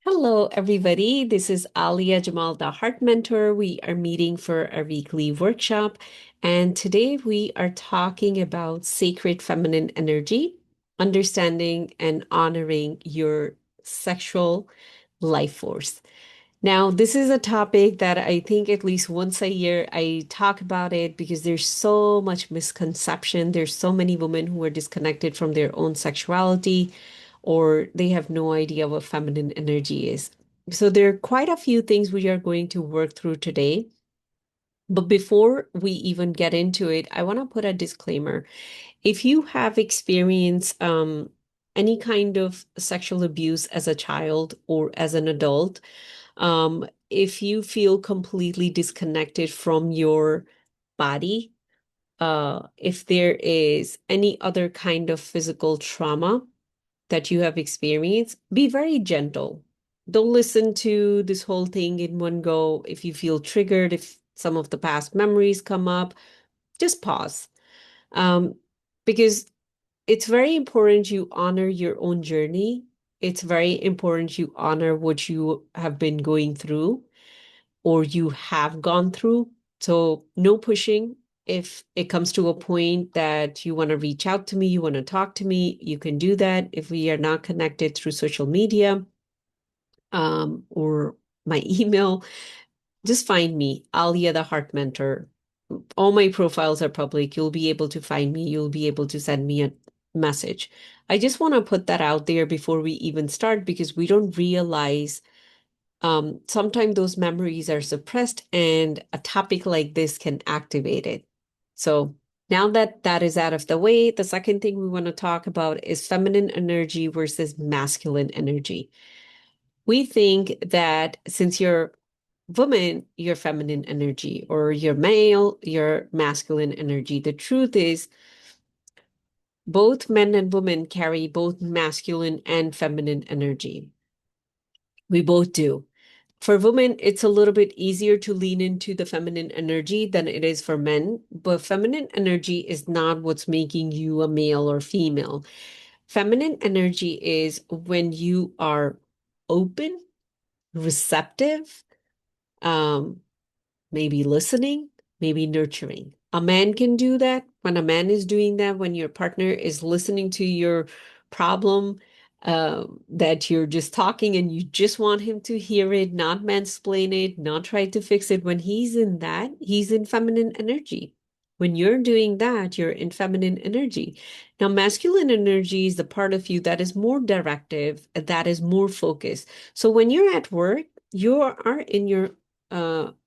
Hello, everybody. This is Alia Jamal, the Heart Mentor. We are meeting for our weekly workshop, and today we are talking about sacred feminine energy, understanding and honoring your sexual life force. Now, this is a topic that I think at least once a year I talk about it because there's so much misconception. There's so many women who are disconnected from their own sexuality or they have no idea what feminine energy is. So there are quite a few things we are going to work through today. But before we even get into it, I want to put a disclaimer. If you have experienced any kind of sexual abuse as a child or as an adult, if you feel completely disconnected from your body, if there is any other kind of physical trauma that you have experienced, be very gentle. Don't listen to this whole thing in one go. If you feel triggered, if some of the past memories come up, just pause. Um, because it's very important you honor your own journey. It's very important you honor what you have been going through or you have gone through. So, no pushing. If it comes to a point that you want to reach out to me, you want to talk to me, you can do that. If we are not connected through social media or my email, just find me, Alia the Heart Mentor. All my profiles are public. You'll be able to find me. You'll be able to send me a message. I just want to put that out there before we even start because we don't realize sometimes those memories are suppressed and a topic like this can activate it. So now that that is out of the way, the second thing we want to talk about is feminine energy versus masculine energy. We think that since you're woman, your feminine energy, or you're male, your masculine energy. The truth is, both men and women carry both masculine and feminine energy. We both do. For women, it's a little bit easier to lean into the feminine energy than it is for men, but feminine energy is not what's making you a male or female. Feminine energy is when you are open, receptive, um, maybe listening, maybe nurturing. A man can do that. When a man is doing that, when your partner is listening to your problem, that you're just talking and you just want him to hear it, not mansplain it, not try to fix it. When he's in that, he's in feminine energy. When you're doing that, you're in feminine energy. Now, masculine energy is the part of you that is more directive, that is more focused. So when you're at work, you are in your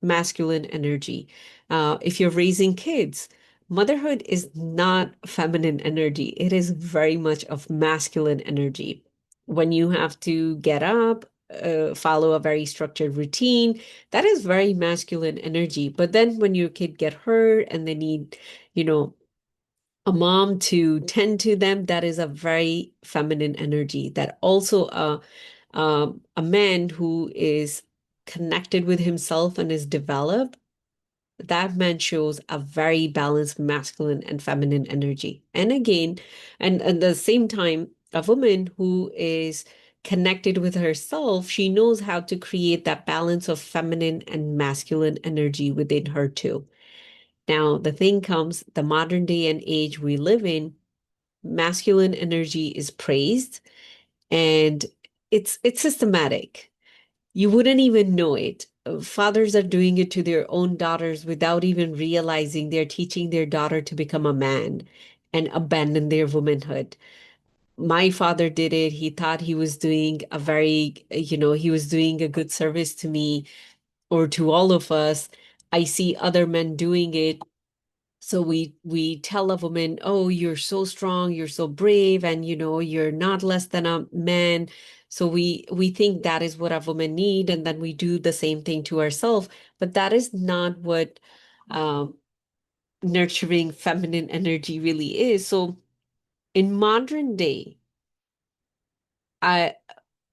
masculine energy. If you're raising kids, motherhood is not feminine energy. It is very much of masculine energy. When you have to get up, follow a very structured routine, that is very masculine energy. But then when your kid get hurt and they need, you know, a mom to tend to them, that is a very feminine energy. That also a man who is connected with himself and is developed, that man shows a very balanced masculine and feminine energy. And again, and at the same time, a woman who is connected with herself, she knows how to create that balance of feminine and masculine energy within her too. Now, the thing comes, the modern day and age we live in, masculine energy is praised and it's systematic. You wouldn't even know it. Fathers are doing it to their own daughters without even realizing they're teaching their daughter to become a man and abandon their womanhood. My father did it. He thought he was doing a very, he was doing a good service to me or to all of us. I see other men doing it, so we tell a woman, "Oh, you're so strong, you're so brave, and you're not less than a man." So we think that is what a woman need, and then we do the same thing to ourselves. But that is not what um, nurturing feminine energy really is. So in modern day, I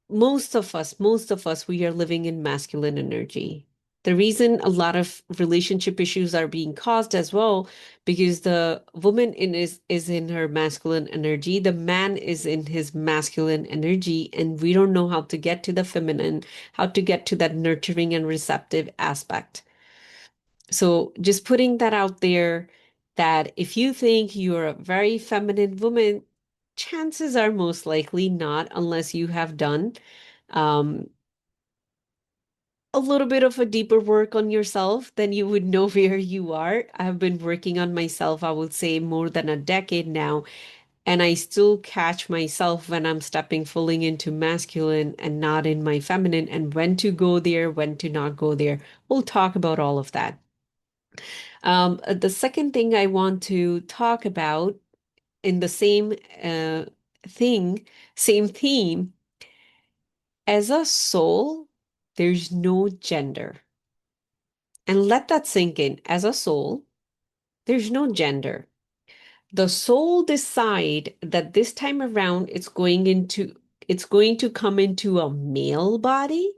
most of us, we are living in masculine energy. The reason a lot of relationship issues are being caused as well, because the woman is in her masculine energy, the man is in his masculine energy, and we don't know how to get to the feminine, how to get to that nurturing and receptive aspect. So just putting that out there, that if you think you're a very feminine woman, chances are most likely not, unless you have done um, a little bit of a deeper work on yourself, then you would know where you are. I've been working on myself, I would say, more than a decade now, and I still catch myself when I'm stepping fully into masculine and not in my feminine, and when to go there, when to not go there. We'll talk about all of that. The second thing I want to talk about in the uh, thing, same theme, as a soul, there's no gender. And let that sink in. As a soul, there's no gender. The soul decide that this time around it's going to come into a male body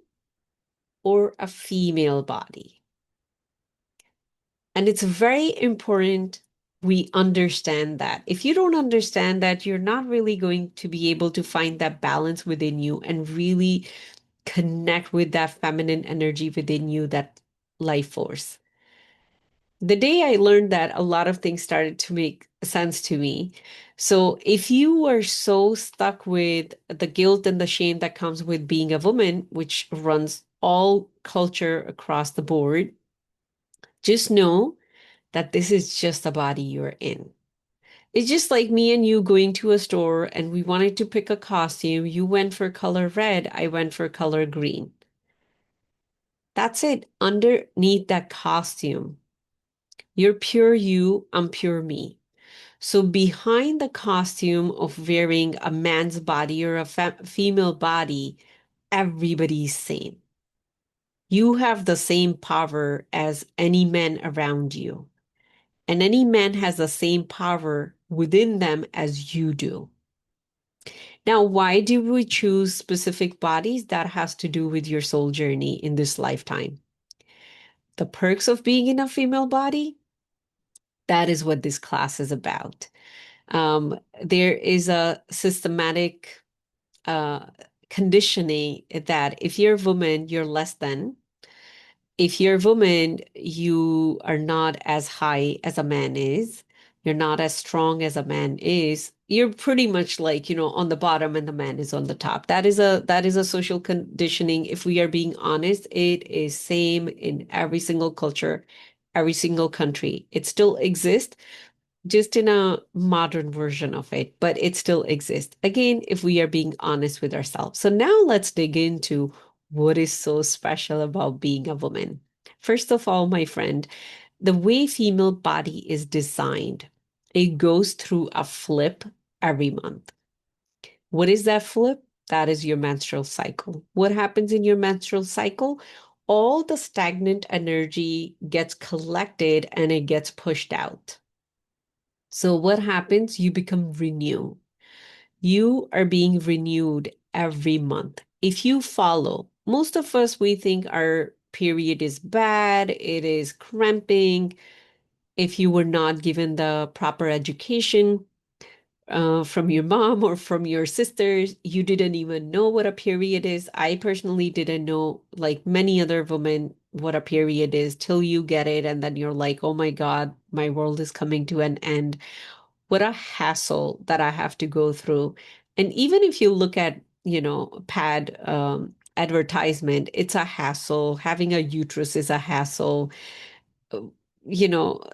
or a female body. And it's very important we understand that. If you don't understand that, you're not really going to be able to find that balance within you and really connect with that feminine energy within you, that life force. The day I learned that, a lot of things started to make sense to me. So if you are so stuck with the guilt and the shame that comes with being a woman, which runs all culture across the board, just know that this is just the body you're in. It's just like me and you going to a store and we wanted to pick a costume. You went for color red, I went for color green. That's it. Underneath that costume, you're pure you, I'm pure me. So behind the costume of wearing a man's body or a female body, everybody's same. You have the same power as any man around you. And any man has the same power within them as you do. Now, why do we choose specific bodies? That has to do with your soul journey in this lifetime. The perks of being in a female body, that is what this class is about. There is a systematic uh, conditioning that if you're a woman, you're less than. If you're a woman, you are not as high as a man is. You're not as strong as a man is. You're pretty much like, on the bottom and the man is on the top. That is a social conditioning. If we are being honest, it is same in every single culture, every single country. It still exists, just in a modern version of it, but it still exists. Again, if we are being honest with ourselves. So now let's dig into what is so special about being a woman. First of all, my friend, the way female body is designed, it goes through a flip every month. What is that flip? That is your menstrual cycle. What happens in your menstrual cycle? All the stagnant energy gets collected and it gets pushed out. So what happens? You become renewed. You are being renewed every month. If you follow, most of us, we think our period is bad, it is cramping. If you were not given the proper education from your mom or from your sisters, you didn't even know what a period is. I personally didn't know, like many other women, what a period is till you get it. And then you're like, oh my God, my world is coming to an end. What a hassle that I have to go through. And even if you look at, pad advertisement, it's a hassle. Having a uterus is a hassle. uh,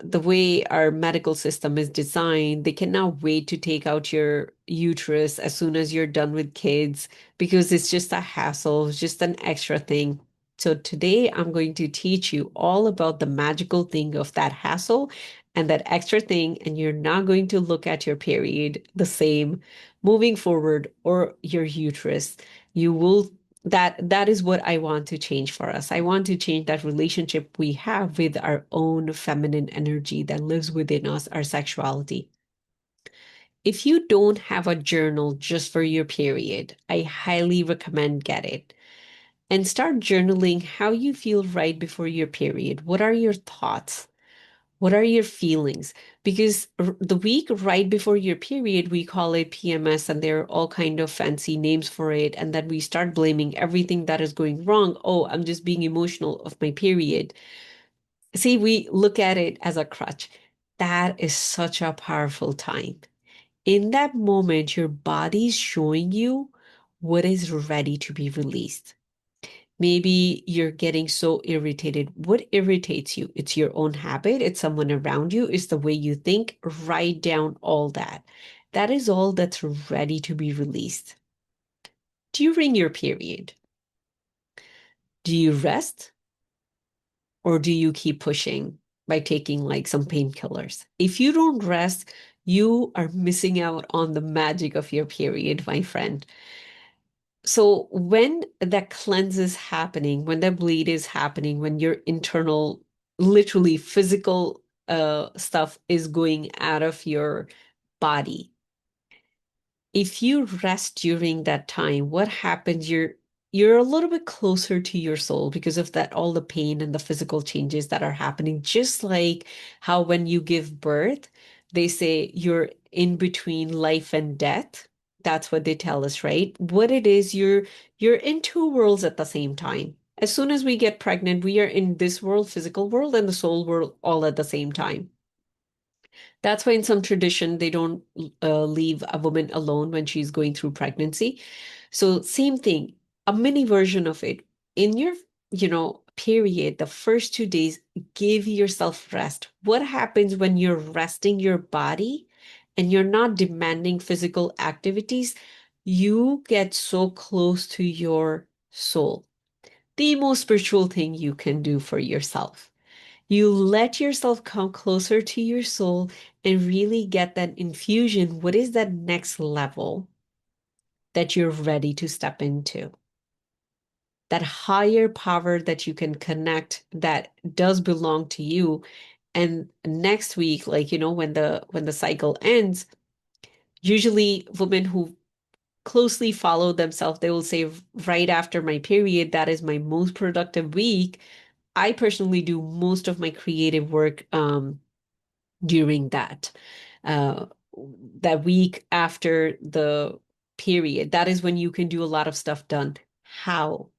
the way our medical system is designed, they cannot wait to take out your uterus as soon as you're done with kids because it's just a hassle, it's just an extra thing. So today I'm going to teach you all about the magical thing of that hassle and that extra thing, and you're not going to look at your period the same moving forward or your uterus. You will that is what I want to change for us. I want to change that relationship we have with our own feminine energy that lives within us, our sexuality. If you don't have a journal just for your period, I highly recommend get it. and start journaling how you feel right before your period. What are your thoughts? What are your feelings? Because the week right before your period, we call it PMS, and there are all kind of fancy names for it. And then we start blaming everything that is going wrong. Oh, I'm just being emotional of my period. See, we look at it as a crutch. That is such a powerful time. In that moment, your body's showing you what is ready to be released. Maybe you're getting so irritated. What irritates you? It's your own habit, it's someone around you, it's the way you think. Write down all that. That is all that's ready to be released. During your period, do you rest or do you keep pushing by taking like some painkillers? If you don't rest, you are missing out on the magic of your period, my friend. So when that cleanse is happening, when that bleed is happening, when your internal, literally physical stuff is going out of your body, if you rest during that time, what happens? You're a little bit closer to your soul because of that, all the pain and the physical changes that are happening. Just like how when you give birth, they say you're in between life and death. That's what they tell us, right? What it is, you're in two worlds at the same time. As soon as we get pregnant, we are in this world, physical world, and the soul world all at the same time. That's why in some tradition they don't leave a woman alone when she's going through pregnancy. So same thing, a mini version of it. In your, period, the first 2 days, give yourself rest. What happens when you're resting your body and you're not demanding physical activities? You get so close to your soul. The most spiritual thing you can do for yourself. You let yourself come closer to your soul and really get that infusion. What is that next level that you're ready to step into? That higher power that you can connect that does belong to you. And next week, like, when the cycle ends, usually women who closely follow themselves, they will say, right after my period, that is my most productive week. I personally do most of my creative work during uh, that week after the period. That is when you can do a lot of stuff done. How?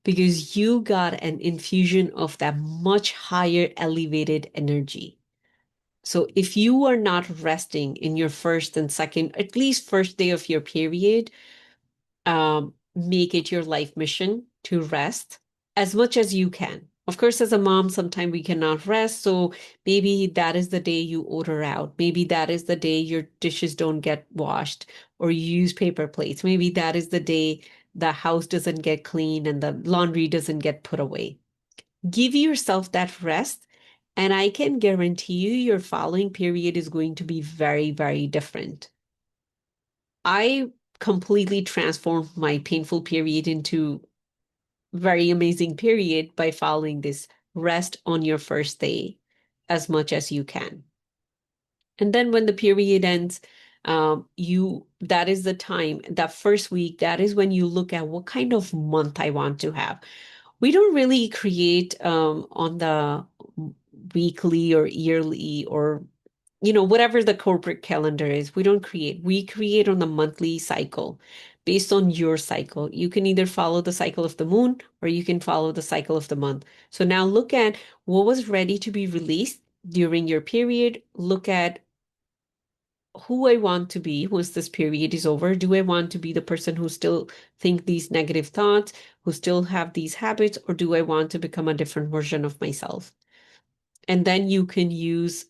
Because you got an infusion of that much higher elevated energy. So if you are not resting in your first and second, at least first day of your period, make it your life mission to rest as much as you can. Of course, as a mom, sometimes we cannot rest. So maybe that is the day you order out. Maybe that is the day your dishes don't get washed or you use paper plates. Maybe that is the day the house doesn't get clean and the laundry doesn't get put away. Give yourself that rest. And I can guarantee you your following period is going to be very, very different. I completely transformed my painful period into very amazing period by following this rest on your first day as much as you can. And then when the period ends, that is the time, that first week, that is when you look at what kind of month I want to have. We don't really create on the weekly or yearly or whatever the corporate calendar is. We don't create. We create on the monthly cycle based on your cycle. You can either follow the cycle of the moon or you can follow the cycle of the month. So now look at what was ready to be released during your period. Look at who I want to be once this period is over. Do I want to be the person who still think these negative thoughts, who still have these habits, or do I want to become a different version of myself? And then you can use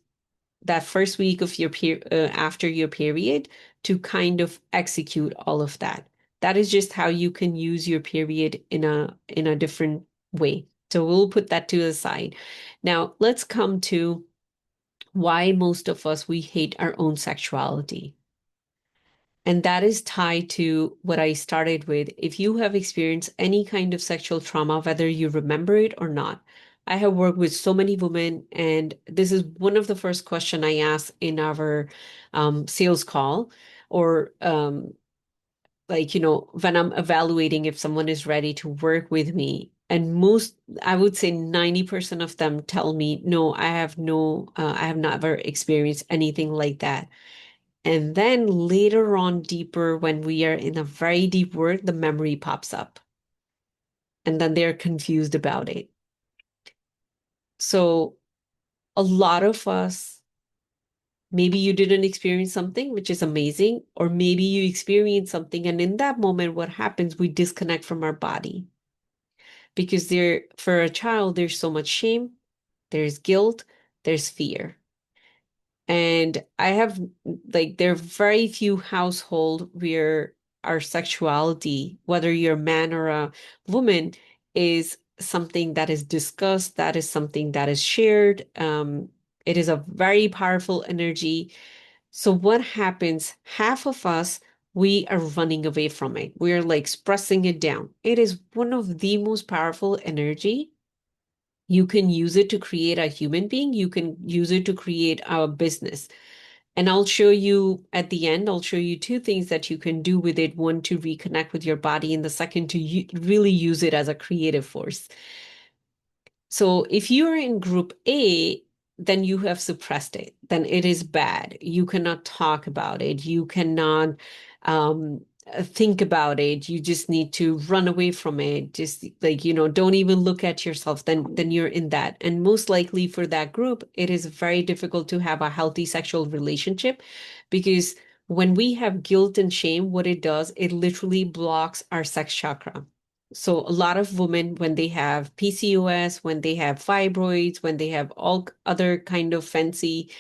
that first week of your after your period to kind of execute all of that. That is just how you can use your period in a different way. So we'll put that to the side. Now let's come to why most of us we hate our own sexuality. And that is tied to what I started with. If you have experienced any kind of sexual trauma, whether you remember it or not, I have worked with so many women, and this is one of the first questions I ask in our sales call or like, when I'm evaluating if someone is ready to work with me, and I would say 90% of them tell me, no, I have never experienced anything like that. And then later on, deeper, when we are in a very deep work, the memory pops up, and then they're confused about it. So a lot of us, maybe you didn't experience something, which is amazing, or maybe you experience something, and in that moment, what happens, we disconnect from our body because for a child, there's so much shame, there's guilt, there's fear. And there are very few household where our sexuality, whether you're a man or a woman, is something that is discussed, that is something that is shared. It is a very powerful energy. So what happens? Half of us, we are running away from it. We're like expressing it down. It is one of the most powerful energy. You can use it to create a human being. You can use it to create a business. And I'll show you at the end, I'll show you two things that you can do with it. One, to reconnect with your body, and the second, to really use it as a creative force. So if you're in group A, then you have suppressed it. Then it is bad. You cannot talk about it. You cannot think about it. You just need to run away from it. Just like, don't even look at yourself. Then you're in that. And most likely for that group, it is very difficult to have a healthy sexual relationship because when we have guilt and shame, what it does, it literally blocks our sex chakra. So a lot of women, when they have PCOS, when they have fibroids, when they have all other kind of fancy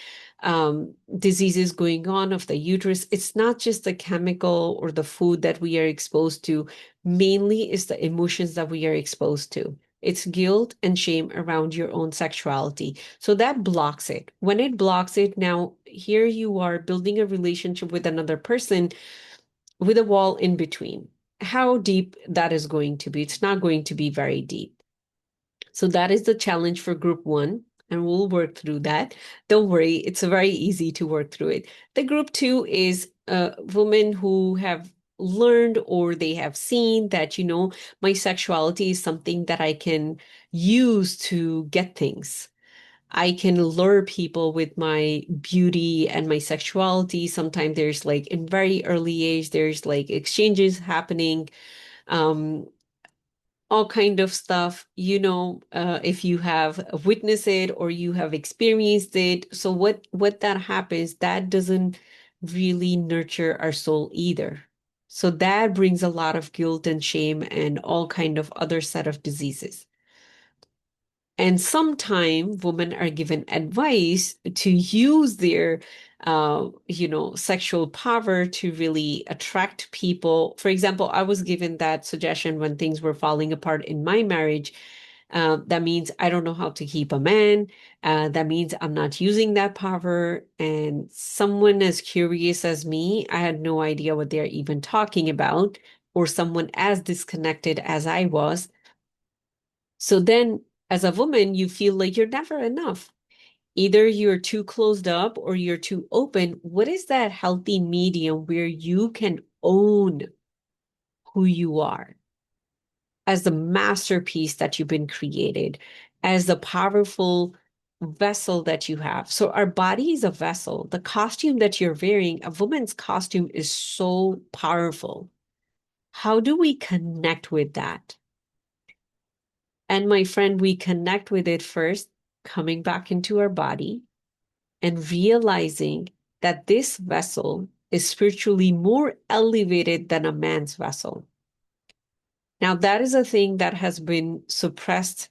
diseases going on of the uterus, it's not just the chemical or the food that we are exposed to. Mainly is the emotions that we are exposed to. It's guilt and shame around your own sexuality. So that blocks it. When it blocks it, now here you are building a relationship with another person with a wall in between. How deep that is going to be? It's not going to be very deep. So that is the challenge for group one, and we'll work through that. Don't worry, it's very easy to work through it. The group two is women who have learned or they have seen that, my sexuality is something that I can use to get things. I can lure people with my beauty and my sexuality. Sometimes there's like in very early age, there's like exchanges happening, um, all kind of stuff, if you have witnessed it or you have experienced it. So what that happens, that doesn't really nurture our soul either. So that brings a lot of guilt and shame and all kind of other set of diseases. And sometimes women are given advice to use their, sexual power to really attract people. For example, I was given that suggestion when things were falling apart in my marriage. That means I don't know how to keep a man. That means I'm not using that power. And someone as curious as me, I had no idea what they're even talking about, or someone as disconnected as I was. So then, as a woman, you feel like you're never enough. Either you're too closed up or you're too open. What is that healthy medium where you can own who you are as the masterpiece that you've been created, as the powerful vessel that you have? So, our body is a vessel. The costume that you're wearing, a woman's costume, is so powerful. How do we connect with that? And my friend, we connect with it first, coming back into our body and realizing that this vessel is spiritually more elevated than a man's vessel. Now, that is a thing that has been suppressed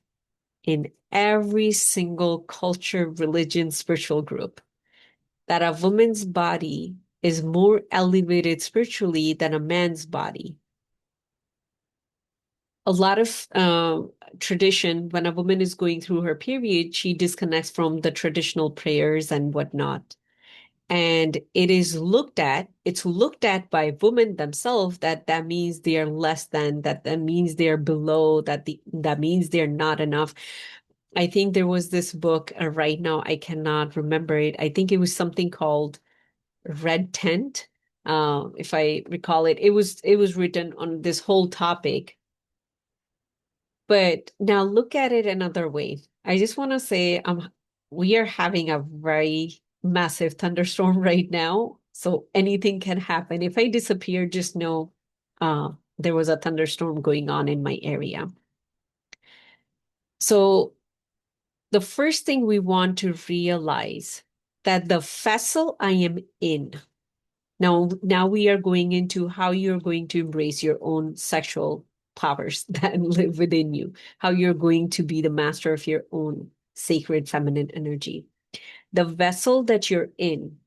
in every single culture, religion, spiritual group, that a woman's body is more elevated spiritually than a man's body. A lot of tradition, when a woman is going through her period, she disconnects from the traditional prayers and whatnot. And it's looked at by women themselves that means they are less than, that means they're below, that means they're not enough. I think there was this book right now, I cannot remember it. I think it was something called Red Tent, If I recall it. It was written on this whole topic. But now look at it another way. I just want to say we are having a very massive thunderstorm right now. So anything can happen. If I disappear, just know there was a thunderstorm going on in my area. So the first thing we want to realize that the vessel I am in, now we are going into how you're going to embrace your own sexual powers that live within you, how you're going to be the master of your own sacred feminine energy. The vessel that you're in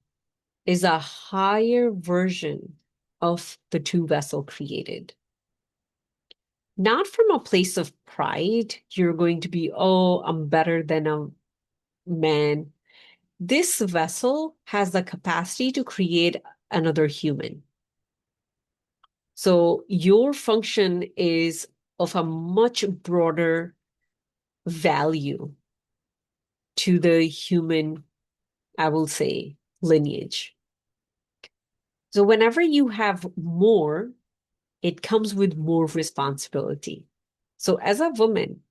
is a higher version of the two vessel created. Not from a place of pride, you're going to be, oh, I'm better than a man. This vessel has the capacity to create another human. So your function is of a much broader value to the human, I will say, lineage. So whenever you have more, it comes with more responsibility. So as a woman,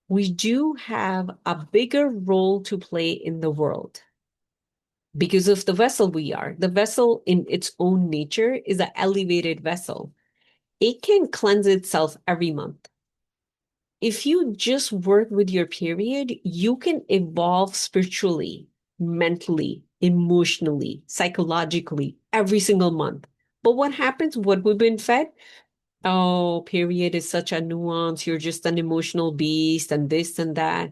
we do have a bigger role to play in the world because of the vessel we are. The vessel in its own nature is an elevated vessel. It can cleanse itself every month. If you just work with your period, you can evolve spiritually, mentally, emotionally, psychologically every single month. But what happens? What we've been fed? Oh, period is such a nuance. You're just an emotional beast and this and that.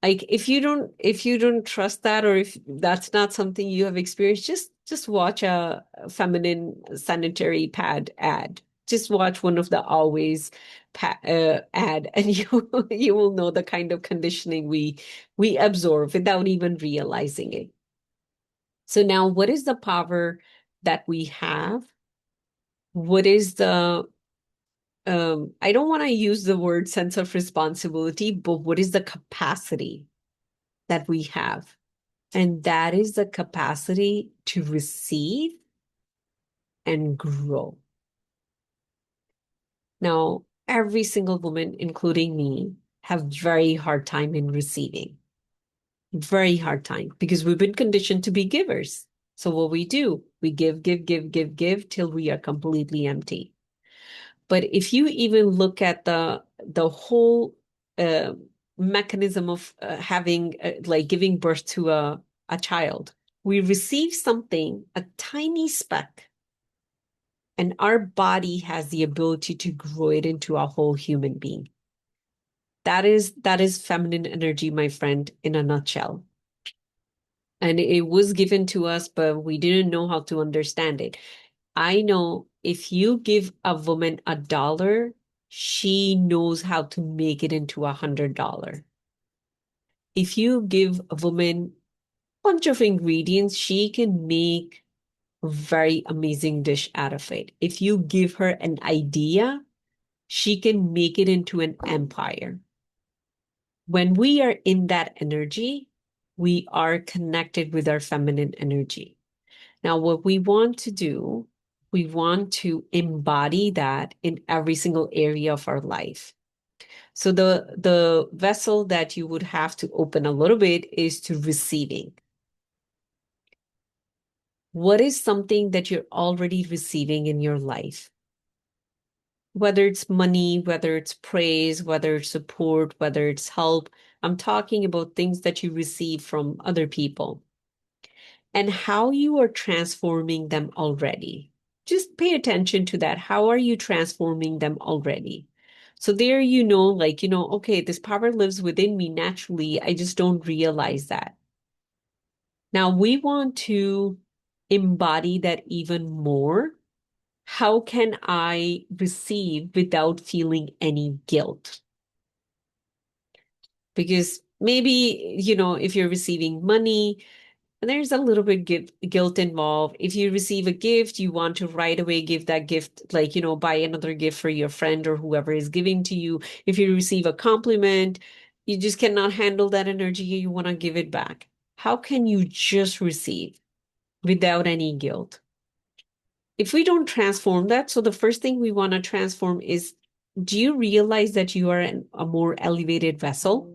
Like if you don't trust that, or if that's not something you have experienced, just watch a feminine sanitary pad ad. Just watch one of the Always ad, and you will know the kind of conditioning we absorb without even realizing it. So now, what is the power that we have? What is the I don't want to use the word sense of responsibility, but what is the capacity that we have? And that is the capacity to receive and grow. Now, every single woman, including me, have very hard time in receiving. Very hard time because we've been conditioned to be givers. So what we do, we give, give, give, give, give till we are completely empty. But if you even look at the whole uh, mechanism of having like giving birth to a child, we receive something, a tiny speck, and our body has the ability to grow it into a whole human being. That is feminine energy, my friend, in a nutshell. And it was given to us, but we didn't know how to understand it. I know if you give a woman $1, she knows how to make it into $100. If you give a woman a bunch of ingredients, she can make a very amazing dish out of it. If you give her an idea, she can make it into an empire. When we are in that energy, we are connected with our feminine energy. Now, what we want to do, we want to embody that in every single area of our life. So the vessel that you would have to open a little bit is to receiving. What is something that you're already receiving in your life? Whether it's money, whether it's praise, whether it's support, whether it's help. I'm talking about things that you receive from other people and how you are transforming them already. Just pay attention to that. How are you transforming them already? So there okay, this power lives within me naturally. I just don't realize that. Now we want to embody that even more. How can I receive without feeling any guilt? Because maybe, if you're receiving money, there's a little bit guilt involved. If you receive a gift, you want to right away give that gift, like, buy another gift for your friend or whoever is giving to you. If you receive a compliment, you just cannot handle that energy. You want to give it back. How can you just receive without any guilt? if we don't transform that, so the first thing we want to transform is, do you realize that you are a more elevated vessel?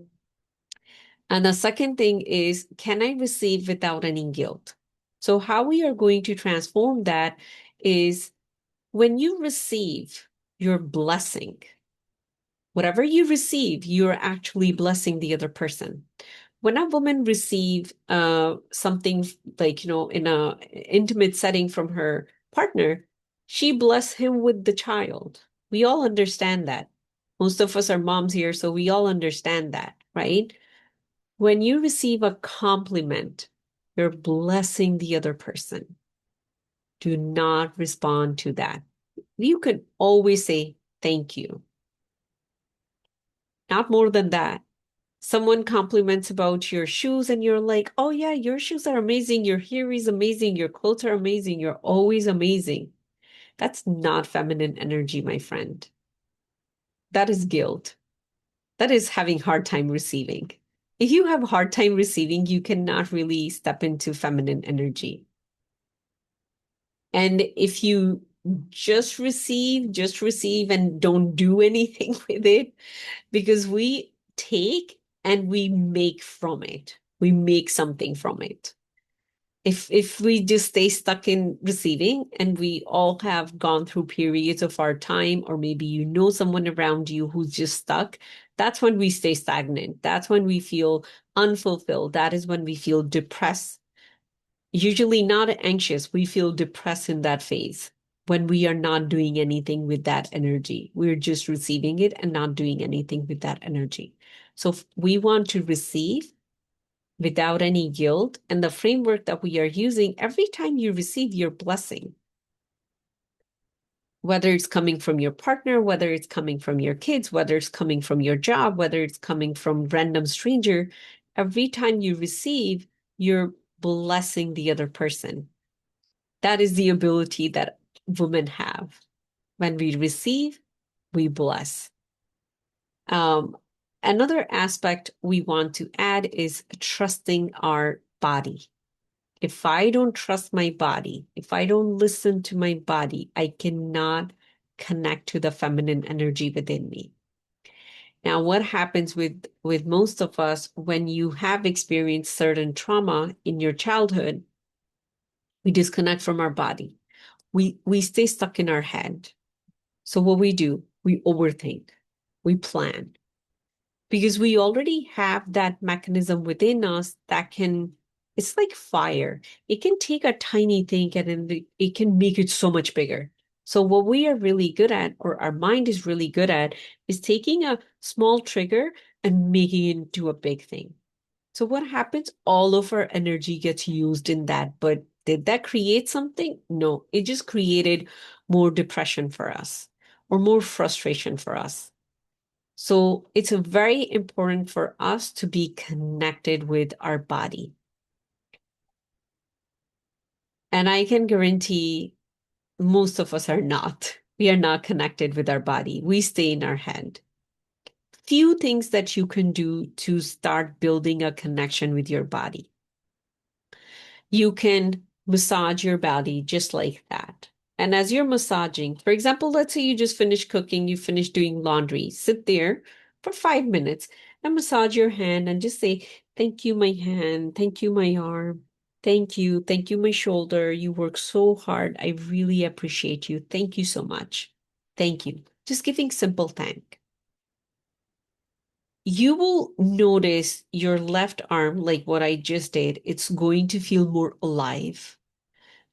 And the second thing is, can I receive without any guilt? So how we are going to transform that is when you receive your blessing, whatever you receive, you're actually blessing the other person. When a woman receives something like, in a intimate setting from her partner, she bless him with the child. We all understand that. Most of us are moms here, so we all understand that, right? When you receive a compliment, you're blessing the other person. Do not respond to that. You can always say thank you. Not more than that. Someone compliments about your shoes and you're like, oh yeah, your shoes are amazing. Your hair is amazing. Your clothes are amazing. You're always amazing. That's not feminine energy, my friend. That is guilt. That is having hard time receiving. If you have a hard time receiving, you cannot really step into feminine energy. And if you just receive and don't do anything with it, because we take and we make from it. We make something from it. If we just stay stuck in receiving, and we all have gone through periods of our time, or maybe you know someone around you who's just stuck, that's when we stay stagnant. That's when we feel unfulfilled. That is when we feel depressed. Usually not anxious, we feel depressed in that phase when we are not doing anything with that energy. We're just receiving it and not doing anything with that energy. So if we want to receive without any guilt, and the framework that we are using, every time you receive your blessing, whether it's coming from your partner, whether it's coming from your kids, whether it's coming from your job, whether it's coming from random stranger, every time you receive, you're blessing the other person. That is the ability that women have. When we receive, we bless. Um, Another aspect we want to add is trusting our body. If I don't trust my body, if I don't listen to my body, I cannot connect to the feminine energy within me. Now, what happens with most of us when you have experienced certain trauma in your childhood, we disconnect from our body. We stay stuck in our head. So what we do, we overthink, we plan, because we already have that mechanism within us that can, it's like fire. It can take a tiny thing and it can make it so much bigger. So what we are really good at, or our mind is really good at, is taking a small trigger and making it into a big thing. So what happens? All of our energy gets used in that. But did that create something? No, it just created more depression for us or more frustration for us. So it's very important for us to be connected with our body. And I can guarantee most of us are not. We are not connected with our body. We stay in our head. Few things that you can do to start building a connection with your body. You can massage your body just like that. And as you're massaging, for example, let's say you just finished cooking, you finished doing laundry, sit there for 5 minutes and massage your hand and just say, thank you, my hand. Thank you, my arm. Thank you. Thank you, my shoulder. You work so hard. I really appreciate you. Thank you so much. Thank you. Just giving simple thank. You will notice your left arm, like what I just did, it's going to feel more alive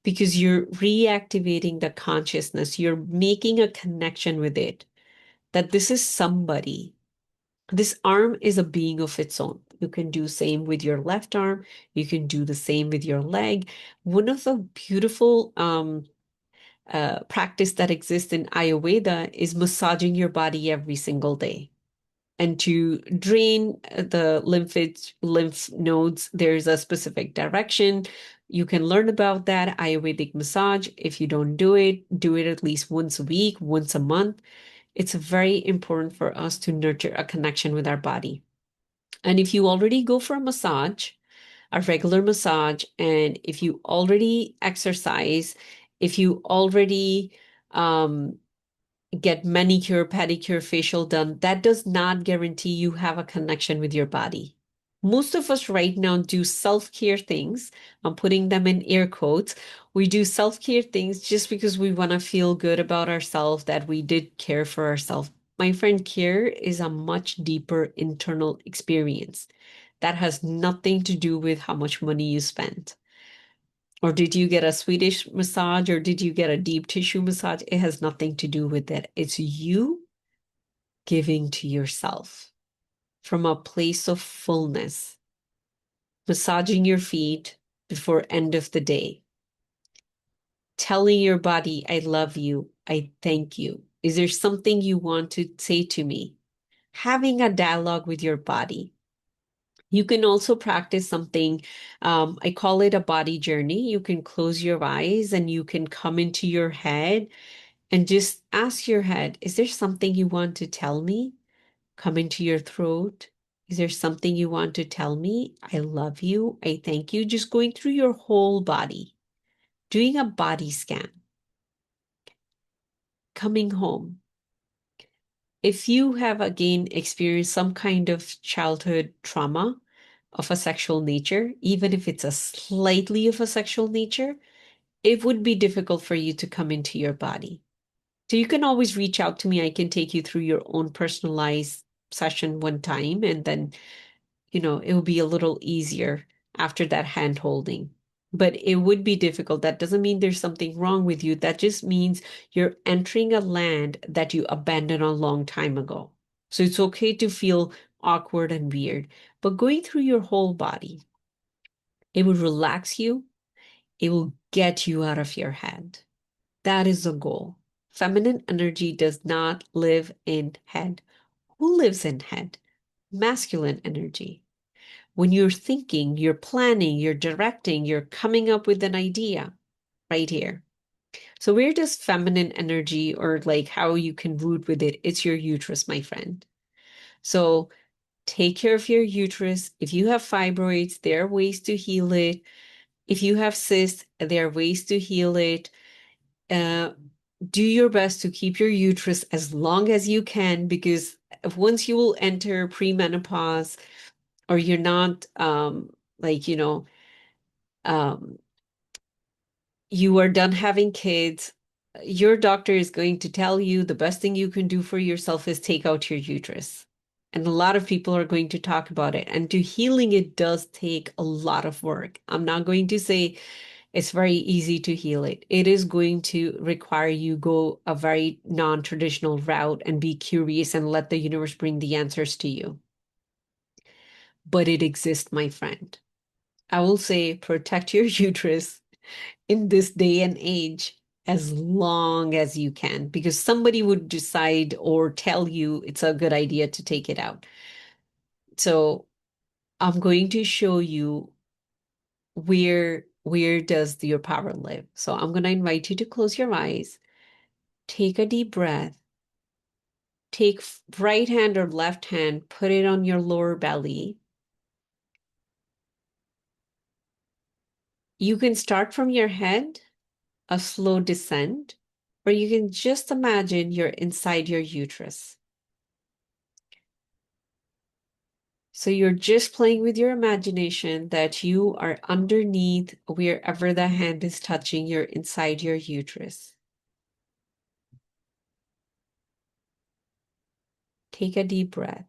because you're reactivating the consciousness. You're making a connection with it, that this is somebody. This arm is a being of its own. You can do same with your left arm. You can do the same with your leg. One of the beautiful practice that exists in Ayurveda is massaging your body every single day. And to drain the lymph nodes, there's a specific direction. You can learn about that Ayurvedic massage. If you don't do it at least once a week, once a month. It's very important for us to nurture a connection with our body. And if you already go for a massage, a regular massage, and if you already exercise If you already get manicure, pedicure, facial done, that does not guarantee you have a connection with your body. Most of us right now do self-care things. I'm putting them in air quotes. We do self-care things just because we want to feel good about ourselves, that we did care for ourselves. My friend, care is a much deeper internal experience that has nothing to do with how much money you spent. Or did you get a Swedish massage or did you get a deep tissue massage? It has nothing to do with that. It's you giving to yourself from a place of fullness, massaging your feet before end of the day, telling your body, I love you, I thank you. Is there something you want to say to me? Having a dialogue with your body. You can also practice something, I call it a body journey. You can close your eyes and you can come into your head and just ask your head, is there something you want to tell me? Come into your throat. Is there something you want to tell me? I love you. I thank you. Just going through your whole body, doing a body scan, coming home. If you have again experienced some kind of childhood trauma of a sexual nature, even if it's a slightly of a sexual nature, it would be difficult for you to come into your body. So you can always reach out to me. I can take you through your own personalized session one time, and then, it will be a little easier after that hand holding. But it would be difficult. That doesn't mean there's something wrong with you. That just means you're entering a land that you abandoned a long time ago. So it's okay to feel awkward and weird, but going through your whole body, it will relax you. It will get you out of your head. That is the goal. Feminine energy does not live in head. Who lives in head? Masculine energy. When you're thinking, you're planning, you're directing, you're coming up with an idea right here. So where does feminine energy, or like how you can root with it? It's your uterus, my friend. So take care of your uterus. If you have fibroids, there are ways to heal it. If you have cysts, there are ways to heal it. Uh, do your best to keep your uterus as long as you can, because once you will enter premenopause, or you're not like, um, you are done having kids, your doctor is going to tell you the best thing you can do for yourself is take out your uterus. And a lot of people are going to talk about it. And to healing it does take a lot of work. I'm not going to say it's very easy to heal it. It is going to require you go a very non-traditional route and be curious and let the universe bring the answers to you. But it exists, my friend. I will say protect your uterus in this day and age as long as you can, because somebody would decide or tell you it's a good idea to take it out. So I'm going to show you where does your power live. So I'm going to invite you to close your eyes, take a deep breath, take right hand or left hand, put it on your lower belly. You can start from your head, a slow descent, or you can just imagine you're inside your uterus. So you're just playing with your imagination that you are underneath wherever the hand is touching, you're inside your uterus. Take a deep breath.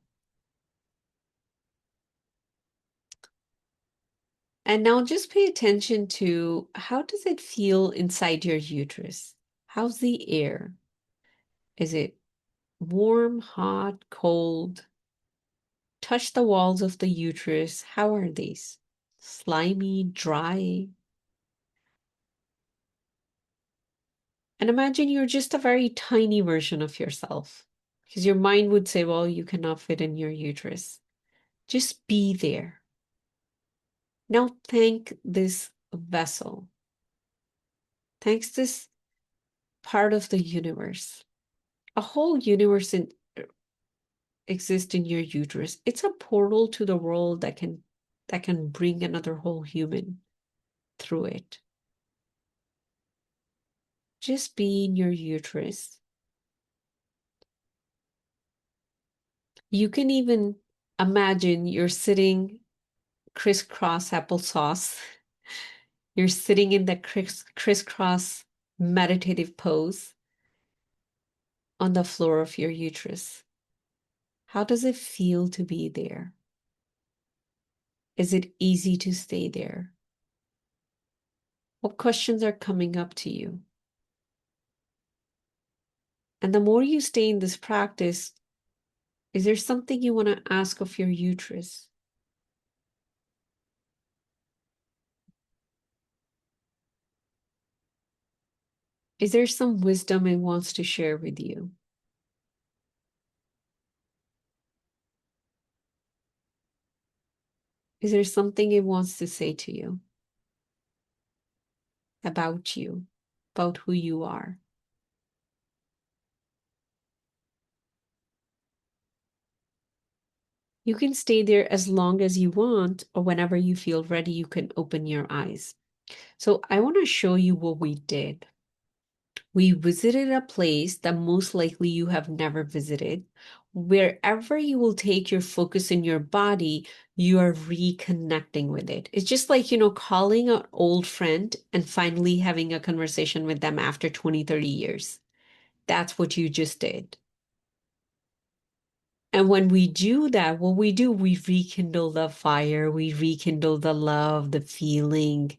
And now just pay attention to how does it feel inside your uterus? How's the air? Is it warm, hot, cold? Touch the walls of the uterus. How are these? Slimy, dry? And imagine you're just a very tiny version of yourself. Because your mind would say, well, you cannot fit in your uterus. Just be there. Now thank this vessel. Thanks this part of the universe. A whole universe exists in your uterus. It's a portal to the world that can bring another whole human through it. Just be in your uterus. You can even imagine you're sitting crisscross applesauce. You're sitting in the crisscross meditative pose on the floor of your uterus. How does it feel to be there? Is it easy to stay there? What questions are coming up to you? And the more you stay in this practice, is there something you want to ask of your uterus? Is there some wisdom it wants to share with you? Is there something it wants to say to you about who you are? You can stay there as long as you want, or whenever you feel ready, you can open your eyes. So I want to show you what we did. We visited a place that most likely you have never visited. Wherever you will take your focus in your body, you are reconnecting with it. It's just like, calling an old friend and finally having a conversation with them after 20, 30 years. That's what you just did. And when we do that, what we do, we rekindle the fire, we rekindle the love, the feeling.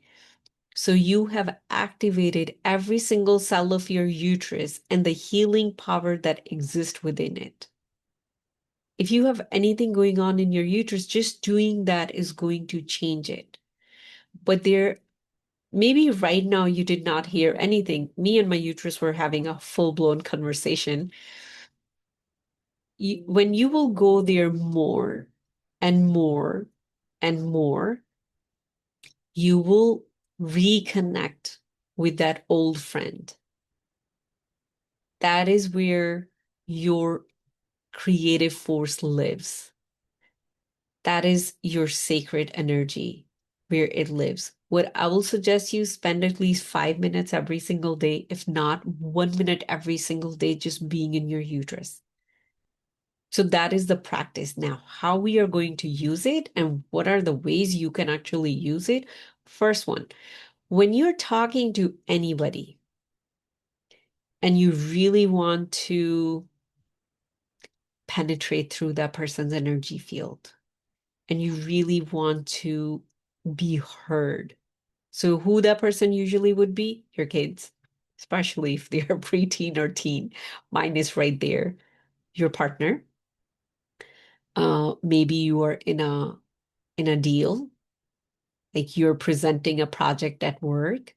So you have activated every single cell of your uterus and the healing power that exists within it. If you have anything going on in your uterus, just doing that is going to change it. But maybe right now you did not hear anything. Me and my uterus were having a full-blown conversation. When you will go there more and more and more, you will reconnect with that old friend. That is where your creative force lives. That is your sacred energy, where it lives. What I will suggest you spend at least 5 minutes every single day, if not 1 minute every single day, just being in your uterus. So that is the practice. Now, how we are going to use it and what are the ways you can actually use it? First one, when you're talking to anybody and you really want to penetrate through that person's energy field and you really want to be heard. So who that person usually would be? Your kids, especially if they are preteen or teen. Mine is right there. Your partner. Maybe you are in a deal, like you're presenting a project at work.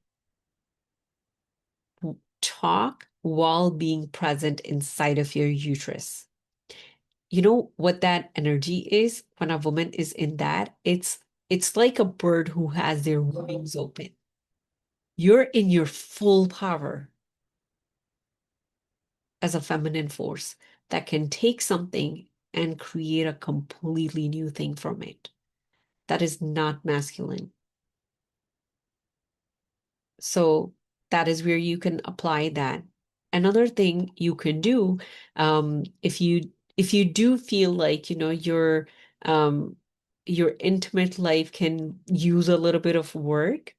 Talk while being present inside of your uterus. You know what that energy is when a woman is in that? It's like a bird who has their wings open. You're in your full power as a feminine force that can take something and create a completely new thing from it. That is not masculine. So that is where you can apply that. Another thing you can do, if you do feel like, your intimate life can use a little bit of work,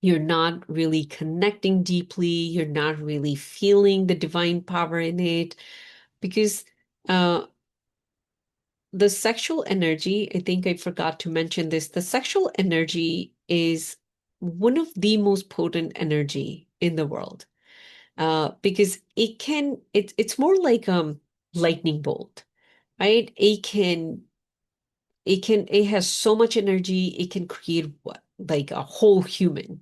you're not really connecting deeply, you're not really feeling the divine power in it, because uh, the sexual energy, I think I forgot to mention this, the sexual energy is one of the most potent energy in the world. Because it's more like lightning bolt, right? It has so much energy, it can create what, like a whole human.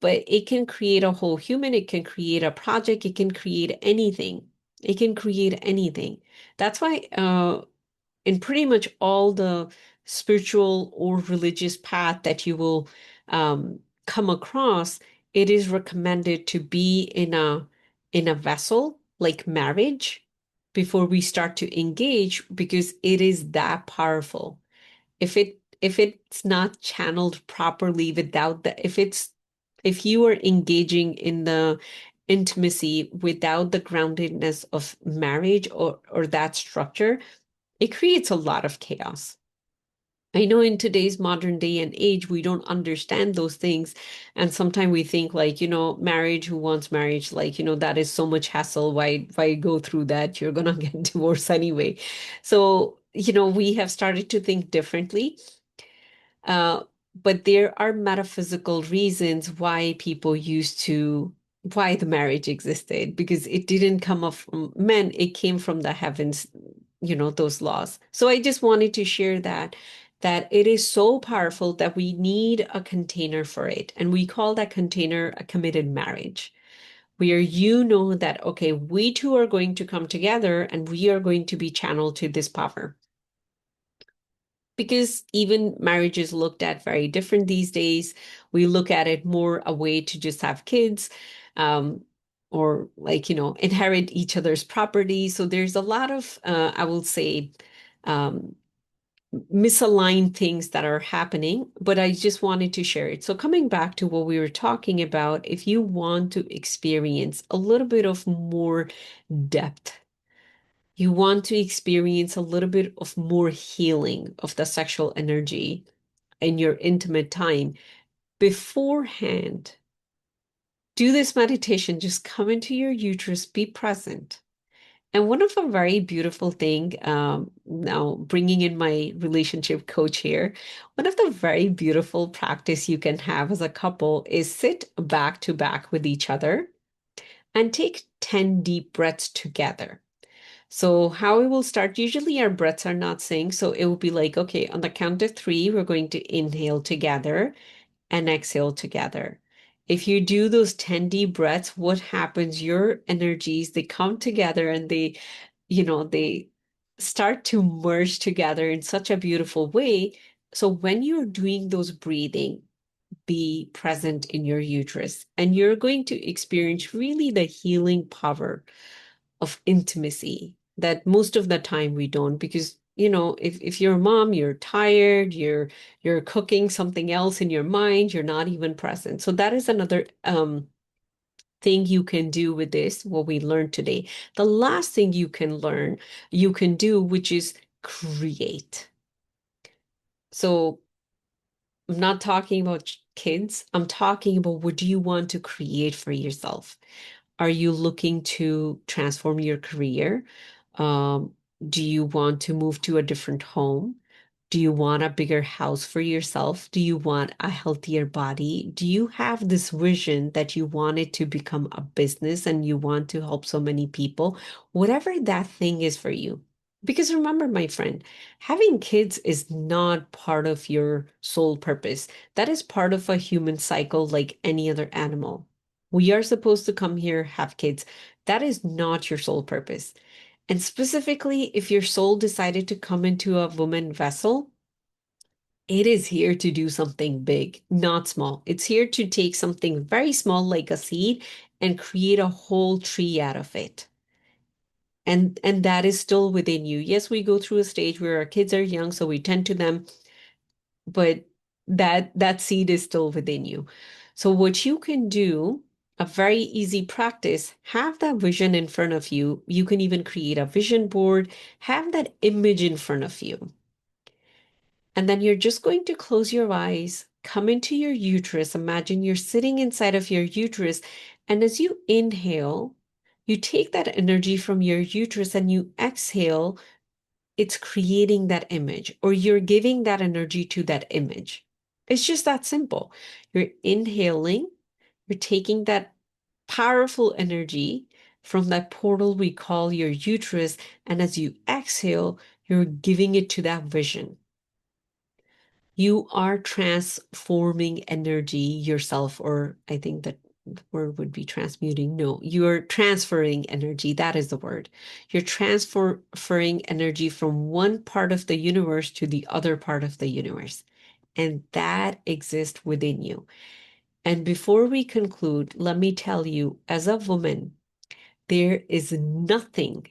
But it can create a whole human, it can create a project, it can create anything. It can create anything. That's why in pretty much all the spiritual or religious path that you will come across, it is recommended to be in a vessel like marriage before we start to engage because it is that powerful. If it's not channeled properly without the if it's If you are engaging in the intimacy without the groundedness of marriage or that structure, it creates a lot of chaos. I know in today's modern day and age, we don't understand those things. And sometimes we think like, marriage, who wants marriage? Like, that is so much hassle. Why go through that? You're gonna get divorced anyway. So, we have started to think differently. Uh, but there are metaphysical reasons why the marriage existed, because it didn't come up from men, it came from the heavens, those laws. So I just wanted to share that it is so powerful that we need a container for it. And we call that container a committed marriage, where you know that, okay, we two are going to come together and we are going to be channeled to this power, because even marriage is looked at very different these days. We look at it more a way to just have kids, um, or like, inherit each other's property. So there's a lot of, I will say, um, misaligned things that are happening, but I just wanted to share it. So coming back to what we were talking about, if you want to experience a little bit of more depth, you want to experience a little bit of more healing of the sexual energy in your intimate time beforehand, do this meditation. Just come into your uterus, be present. And one of a very beautiful thing, now bringing in my relationship coach here, one of the very beautiful practice you can have as a couple is sit back to back with each other and take 10 deep breaths together. So how we will start, usually our breaths are not synced. So it will be like, okay, on the count of three, we're going to inhale together and exhale together. If you do those 10 deep breaths, what happens? Your energies, they come together and they start to merge together in such a beautiful way. So when you're doing those breathing, be present in your uterus and you're going to experience really the healing power of intimacy that most of the time we don't, because if you're a mom, you're tired, you're cooking something else in your mind, you're not even present. So that is another thing you can do with this, what we learned today. The last thing you can do, which is create. So I'm not talking about kids, I'm talking about, what do you want to create for yourself? Are you looking to transform your career? Um, do you want to move to a different home? Do you want a bigger house for yourself? Do you want a healthier body? Do you have this vision that you want it to become a business and you want to help so many people? Whatever that thing is for you. Because remember, my friend, having kids is not part of your sole purpose. That is part of a human cycle like any other animal. We are supposed to come here, have kids. That is not your sole purpose. And specifically, if your soul decided to come into a woman vessel, it is here to do something big, not small. It's here to take something very small, like a seed, and create a whole tree out of it. And that is still within you. Yes, we go through a stage where our kids are young, so we tend to them, but that seed is still within you. So what you can do, a very easy practice, have that vision in front of you. You can even create a vision board, have that image in front of you. And then you're just going to close your eyes, come into your uterus. Imagine you're sitting inside of your uterus. And as you inhale, you take that energy from your uterus and you exhale, it's creating that image, or you're giving that energy to that image. It's just that simple. You're inhaling, you're taking that powerful energy from that portal we call your uterus. And as you exhale, you're giving it to that vision. You are transforming energy yourself, or I think that word would be transmuting. No, you're transferring energy. That is the word. You're transferring energy from one part of the universe to the other part of the universe. And that exists within you. And before we conclude, let me tell you, as a woman, there is nothing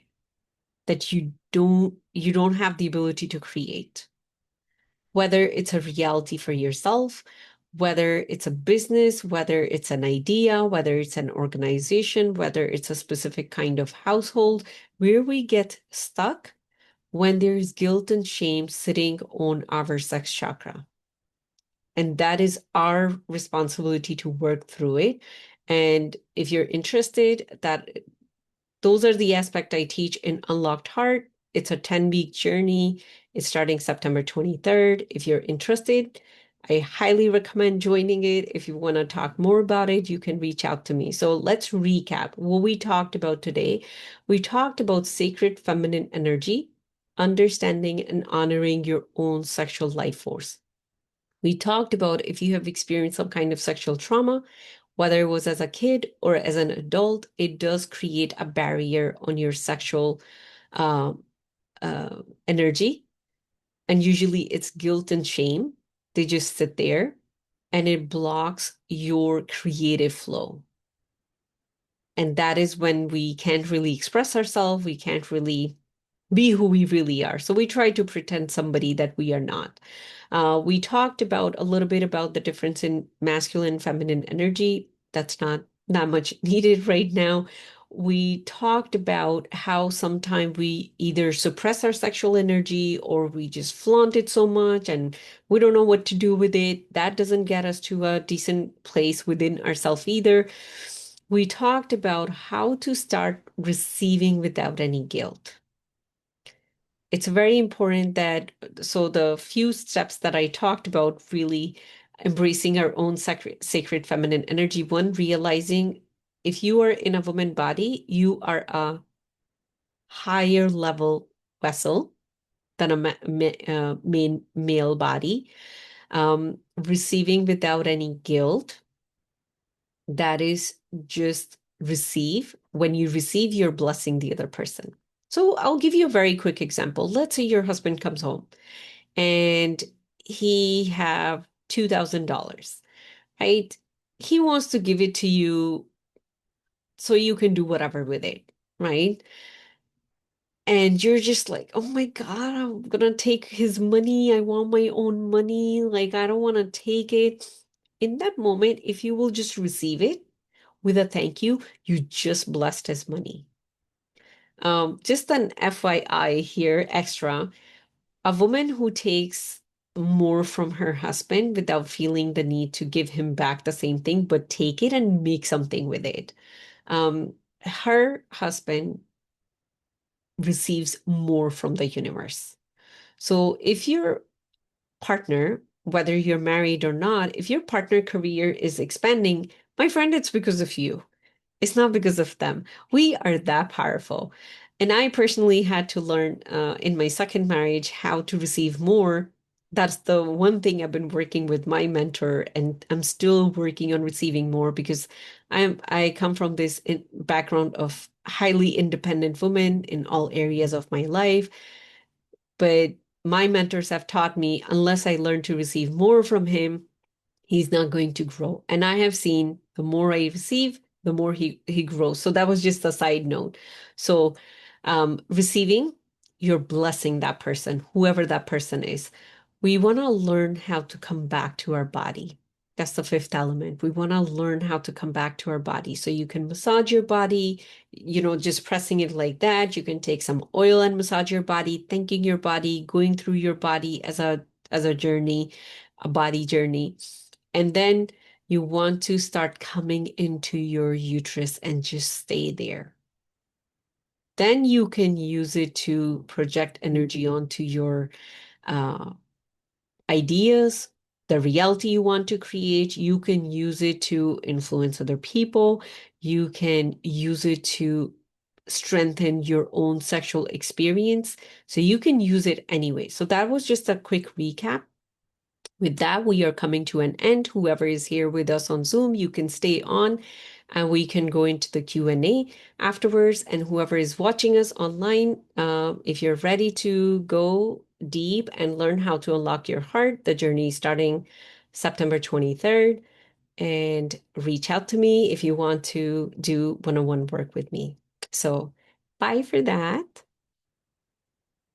that you don't have the ability to create, whether it's a reality for yourself, whether it's a business, whether it's an idea, whether it's an organization, whether it's a specific kind of household, where we get stuck when there's guilt and shame sitting on our sex chakra. And that is our responsibility to work through it. And if you're interested, that those are the aspects I teach in Unlocked Heart. It's a 10-week journey. It's starting September 23rd. If you're interested, I highly recommend joining it. If you want to talk more about it, you can reach out to me. So let's recap what we talked about today. We talked about sacred feminine energy, understanding and honoring your own sexual life force. We talked about if you have experienced some kind of sexual trauma, whether it was as a kid or as an adult, it does create a barrier on your sexual uh, energy. And usually it's guilt and shame. They just sit there and it blocks your creative flow. And that is when we can't really express ourselves. We can't really be who we really are. So we try to pretend somebody that we are not. We talked about a little bit about the difference in masculine, feminine energy. That's not much needed right now. We talked about how sometimes we either suppress our sexual energy or we just flaunt it so much and we don't know what to do with it. That doesn't get us to a decent place within ourselves either. We talked about how to start receiving without any guilt. It's very important that, so the few steps that I talked about, really embracing our own sacred feminine energy. One, realizing if you are in a woman body, you are a higher level vessel than a male body. Receiving without any guilt, that is just receive. When you receive, you're blessing the other person. So I'll give you a very quick example. Let's say your husband comes home and he have $2,000, right? He wants to give it to you so you can do whatever with it, right? And you're just like, oh my God, I'm gonna take his money. I want my own money. Like, I don't want to take it. In that moment, if you will just receive it with a thank you, you just blessed his money. Just an FYI here, extra. A woman who takes more from her husband without feeling the need to give him back the same thing, but take it and make something with it. Her husband receives more from the universe. So if your partner, whether you're married or not, if your partner career is expanding, my friend, it's because of you. It's not because of them. We are that powerful. And I personally had to learn in my second marriage how to receive more. That's the one thing I've been working with my mentor, and I'm still working on receiving more because I come from this background of highly independent woman in all areas of my life. But my mentors have taught me unless I learn to receive more from him, he's not going to grow. And I have seen the more I receive, the more he grows. So that was just a side note. So receiving, you're blessing that person, whoever that person is. We want to learn how to come back to our body. That's the fifth element. We want to learn how to come back to our body. So you can massage your body, just pressing it like that. You can take some oil and massage your body, thanking your body, going through your body as a journey, a body journey. And then you want to start coming into your uterus and just stay there. Then you can use it to project energy onto your uh, ideas, the reality you want to create. You can use it to influence other people. You can use it to strengthen your own sexual experience. So you can use it anyway. So that was just a quick recap. With that, we are coming to an end. Whoever is here with us on Zoom, you can stay on and we can go into the Q&A afterwards. And whoever is watching us online, if you're ready to go deep and learn how to unlock your heart, the journey is starting September 23rd. And reach out to me if you want to do one-on-one work with me. So bye for that.